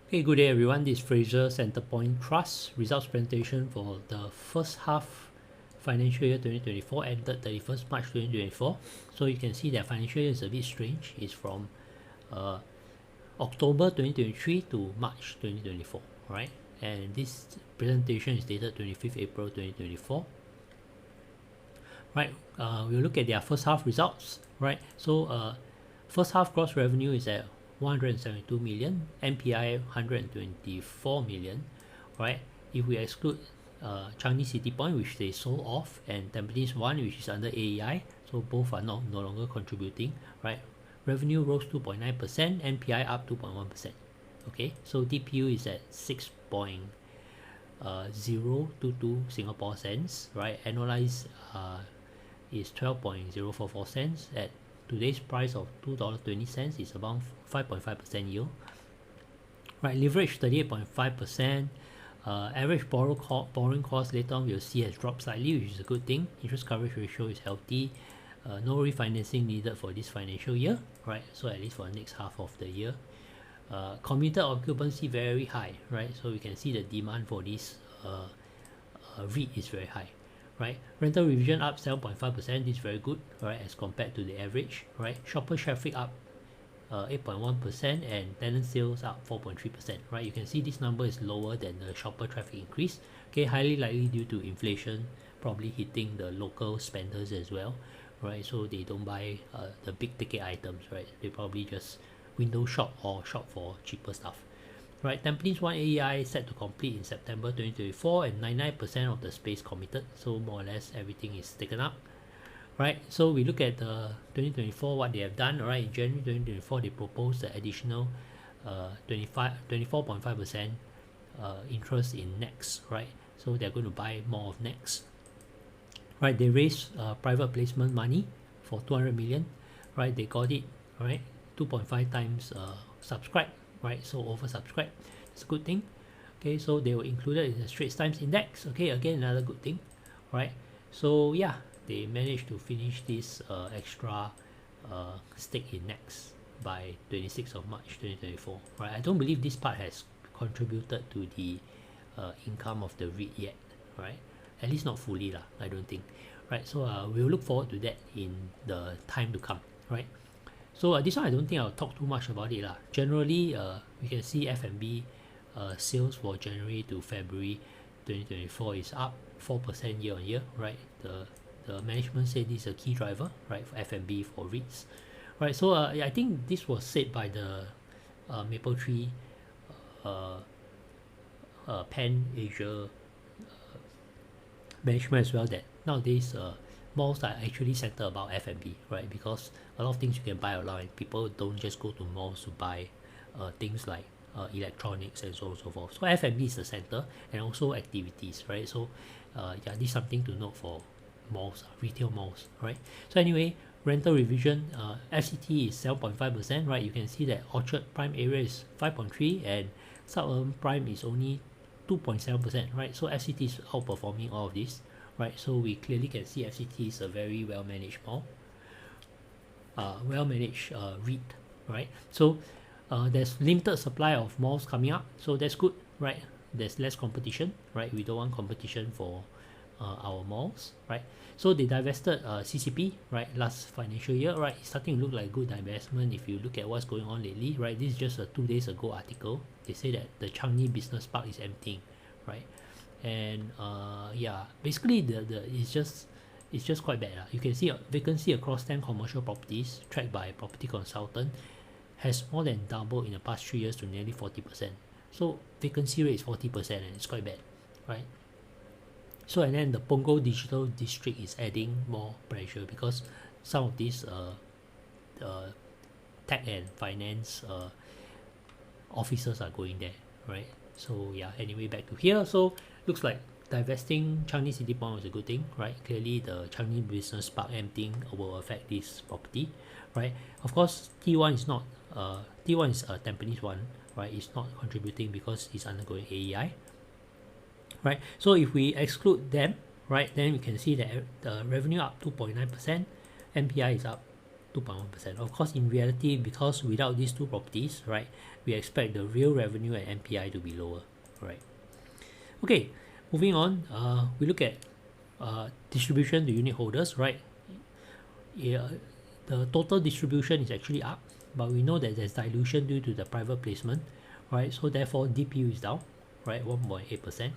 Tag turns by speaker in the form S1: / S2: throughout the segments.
S1: Okay, good day everyone. This is Frasers Centrepoint Trust results presentation for the first half financial year 2024 ended 31st March 2024. So you can see that financial year is a bit strange. It's from October 2023 to March 2024, right? And this presentation is dated 25th April 2024. Right, we'll look at their first half results, right? So first half gross revenue is at 172 million, NPI 124 million, right? If we exclude Changi Centrepoint, which they sold off, and Tampines 1, which is under AEI, so both are no longer contributing, right? Revenue rose 2.9%, NPI up 2.1%. Okay, so DPU is at 6.022 Singapore cents, right? Annualized is 12.044 cents. At today's price of $2.20 is about 5.5% yield. Right, leverage 38.5%. Average borrowing cost later on we'll see has dropped slightly, which is a good thing. Interest coverage ratio is healthy. No refinancing needed for this financial year, right? So at least for the next half of the year. Committed occupancy very high, right? So we can see the demand for this REIT is very high, right? Rental revision up 7.5%. This is very good, right? As compared to the average, right? Shopper traffic up 8.1% and tenant sales up 4.3%, right? You can see this number is lower than the shopper traffic increase. Okay, highly likely due to inflation probably hitting the local spenders as well, right? So they don't buy the big ticket items, right? They probably just window shop or shop for cheaper stuff. Right, Tampines 1 AEI set to complete in September 2024 and 99% of the space committed, so more or less everything is taken up. Right, so we look at the 2024 what they have done. Right, in January 2024 they proposed the additional 24.5% interest in NEX, right? So they're going to buy more of NEX. Right, they raised private placement money for 200 million. Right, they got it, right, 2.5 times subscribed, right? So oversubscribed. It's a good thing. Okay, so they were included in the Straits Times Index. Okay, again another good thing, right? So yeah, they managed to finish this extra stake in NEX by 26th of March 2024. Right, I don't believe this part has contributed to the income of the REIT yet, right? At least not fully lah, I don't think. Right, so we'll look forward to that in the time to come, right? So this one I don't think I'll talk too much about it lah. Generally, we can see F&B sales for January to February 2024 is up 4% year on year, right? The management said this is a key driver, right, for F&B for REITs, right? So I think this was said by the Mapletree Pan Asia management as well, that nowadays malls are actually centered about F&B, right? Because a lot of things you can buy online. People don't just go to malls to buy things like electronics and so on and so forth. So F&B is the center, and also activities, right? So yeah, this is something to note for malls, retail malls, right? So anyway, rental revision, FCT is 7.5%, right? You can see that Orchard Prime area is 5.3% and Suburban Prime is only 2.7%, right? So FCT is outperforming all of this, right? So we clearly can see FCT is a very well managed mall, well managed REIT, right? So there's limited supply of malls coming up, so that's good, right? There's less competition, right? We don't want competition for our malls, right? So they divested CCP, right, last financial year, right? It's starting to look like good divestment if you look at what's going on lately, right? This is just a 2 days ago article. They say that the Changi Business Park is emptying, right? And yeah, basically the it's just quite bad. You can see a vacancy across 10 commercial properties tracked by a property consultant has more than doubled in the past 3 years to nearly 40%. So vacancy rate is 40% and it's quite bad, right? So and then the Punggol Digital District is adding more pressure because some of these tech and finance officers are going there, right? So yeah, anyway, back to here. So looks like divesting Changi Centrepoint was a good thing, right? Clearly the Changi Business Park emptying will affect this property, right? Of course, T1 is not T1 is Tampines 1, right? It's not contributing because it's undergoing AEI, right? So if we exclude them, right, then we can see that the revenue up 2.9%, NPI is up 2.1%. Of course, in reality, because without these two properties, right, we expect the real revenue and MPI to be lower, right? Okay, moving on, we look at distribution to unit holders, right? Yeah, the total distribution is actually up, but we know that there's dilution due to the private placement, right? So therefore, DPU is down, right, 1.8%,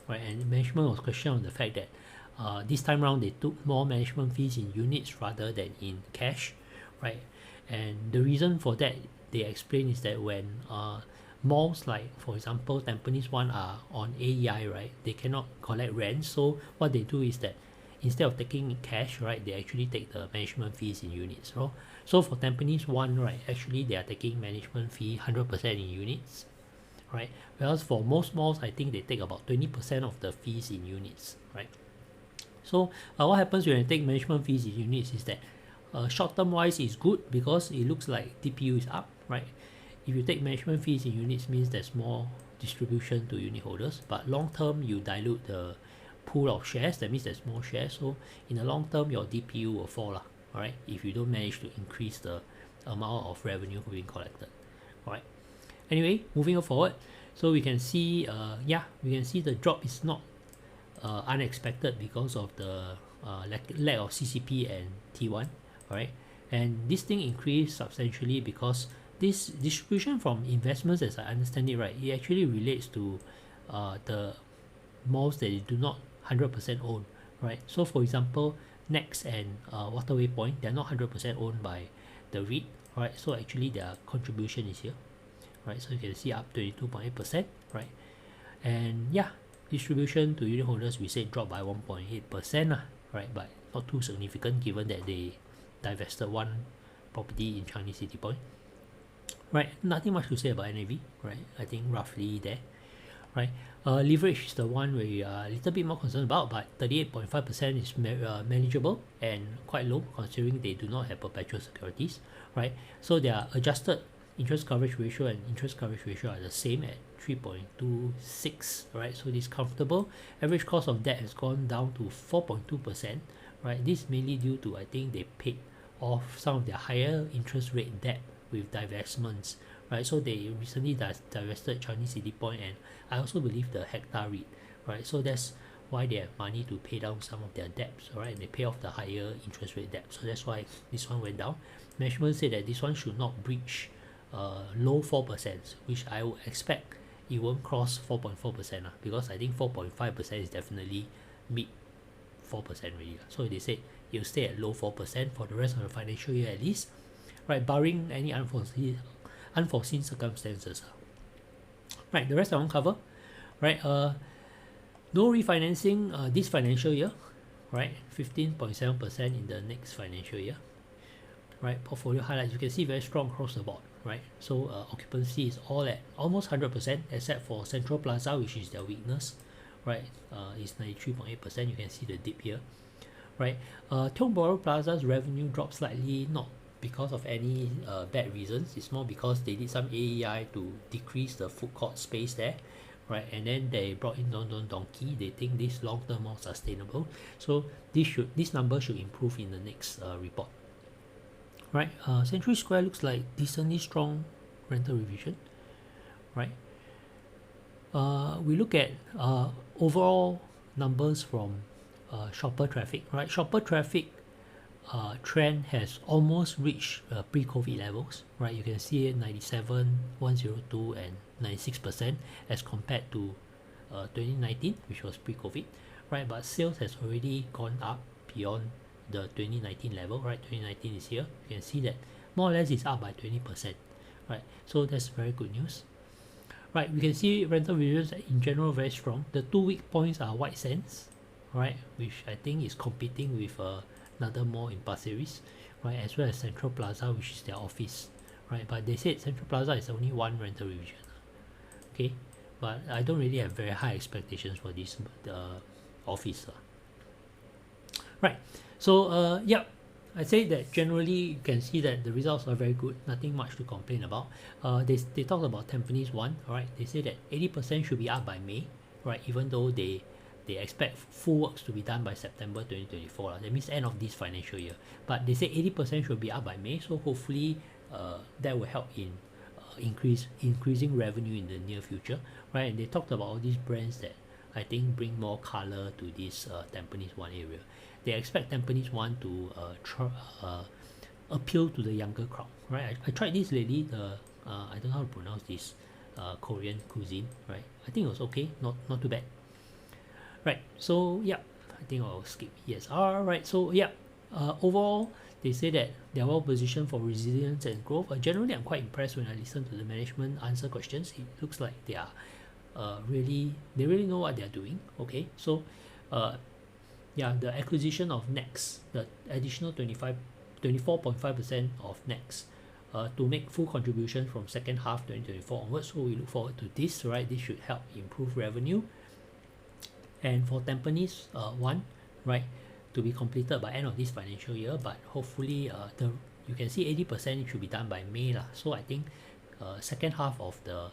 S1: right? And management was questioned on the fact that this time around they took more management fees in units rather than in cash, right? And the reason for that they explain is that when malls like, for example, Tampines 1 are on AEI, right, they cannot collect rent. So what they do is that instead of taking cash, right, they actually take the management fees in units. So for Tampines 1, right, actually they are taking management fee 100% in units, right? Whereas for most malls, I think they take about 20% of the fees in units, right? So what happens when you take management fees in units is that short term wise is good because it looks like DPU is up, right? If you take management fees in units, means there's more distribution to unit holders, but long term you dilute the pool of shares, that means there's more shares. So in the long term, your DPU will fall, all right, if you don't manage to increase the amount of revenue being collected, all right? Anyway, moving forward, so we can see, we can see the drop is not unexpected because of the lack of CCP and T1, all right? And this thing increased substantially because this distribution from investments, as I understand it, right, it actually relates to the malls that you do not 100% own, right? So for example, Next and Waterway Point, they're not 100% owned by the REIT, right? So actually their contribution is here, right? So you can see up 22.8%, right? And yeah, distribution to unit holders, we say drop by 1.8%, right? But not too significant given that they divested one property in Changi City Point, right? Nothing much to say about NAV, right? I think roughly there, right? Leverage is the one we are a little bit more concerned about, but 38.5% is manageable and quite low considering they do not have perpetual securities, right? So their adjusted interest coverage ratio and interest coverage ratio are the same at 3.26, right? So this is comfortable. Average cost of debt has gone down to 4.2%, right? This is mainly due to, I think, they paid off some of their higher interest rate debt with divestments, right? So they recently divested Changi City Point, and I also believe the Hectare REIT, right? So that's why they have money to pay down some of their debts, right? They pay off the higher interest rate debt, so that's why this one went down. Management said that this one should not breach low 4%, which I would expect it won't cross 4.4%, because I think 4.5% is definitely mid 4% really. So they said you'll stay at low 4% for the rest of the financial year at least, right? Barring any unforeseen circumstances, right? The rest I won't cover, right? No refinancing this financial year, right? 15.7% in the next financial year, right? Portfolio highlights, you can see very strong across the board, right? So occupancy is all at almost 100% except for Central Plaza, which is their weakness, right? It's 93.8%. You can see the dip here, right? Tiong Bahru Plaza's revenue dropped slightly, not because of any bad reasons. It's more because they did some AEI to decrease the food court space there, right? And then they brought in Don Don Donki. They think this long term more sustainable, so this number should improve in the next report, right? Century Square looks like decently strong rental revision, right? We look at overall numbers from shopper traffic, right? Shopper traffic trend has almost reached pre-COVID levels, right? You can see it 97, 102 and 96% as compared to 2019, which was pre-COVID, right? But sales has already gone up beyond the 2019 level, right? 2019 is here. You can see that more or less it's up by 20%, right? So that's very good news, right? We can see rental revisions in general very strong. The 2 week points are White Sands, right? Which I think is competing with another mall in Pasir Ris, right? As well as Central Plaza, which is their office, right? But they said Central Plaza is only one rental revision, okay? But I don't really have very high expectations for this office, right? So yeah, I say that generally you can see that the results are very good, nothing much to complain about. They talked about Tampines 1, right? They say that 80% should be up by May, right? Even though they they expect full works to be done by September 2024. That means end of this financial year. But they say 80% should be up by May, so hopefully that will help in increasing revenue in the near future, right? And they talked about all these brands that I think bring more color to this Tampines 1 area. They expect Tampines 1 to appeal to the younger crowd, right? I tried this lately, the I don't know how to pronounce this Korean cuisine, right? I think it was okay, not too bad. Right, so yeah, I think I'll skip ESR. Right, so yeah, overall, they say that they are well positioned for resilience and growth. Generally, I'm quite impressed when I listen to the management answer questions. It looks like they are they really know what they are doing. Okay, so yeah, the acquisition of Next, the additional 24.5% of Next, to make full contribution from second half 2024 onwards. So we look forward to this, right? This should help improve revenue. And for Tampines 1, right, to be completed by end of this financial year, but hopefully you can see 80% should be done by May lah. So I think second half of the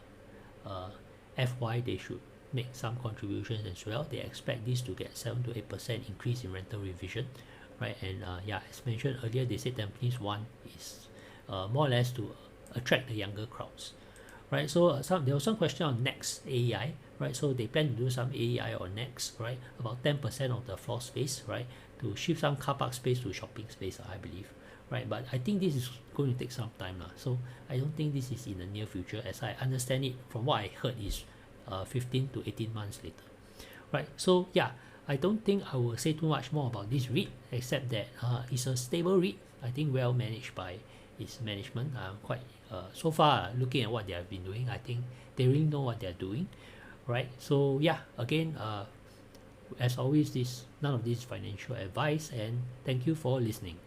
S1: FY they should make some contributions as well. They expect this to get 7 to 8% increase in rental revision, right? And yeah, as mentioned earlier, they said Tampines 1 is more or less to attract the younger crowds, right? So there was some question on Next AEI, right? So they plan to do some AEI on Next, right? About 10% of the floor space, right? To shift some car park space to shopping space, I believe, right? But I think this is going to take some time lah. So I don't think this is in the near future. As I understand it, from what I heard, is 15 to 18 months later, right? So yeah, I don't think I will say too much more about this REIT, except that it's a stable REIT. I think well managed by its management. Quite so far, looking at what they have been doing, I think they really know what they're doing, right? So yeah, again, as always, none of this financial advice, and thank you for listening.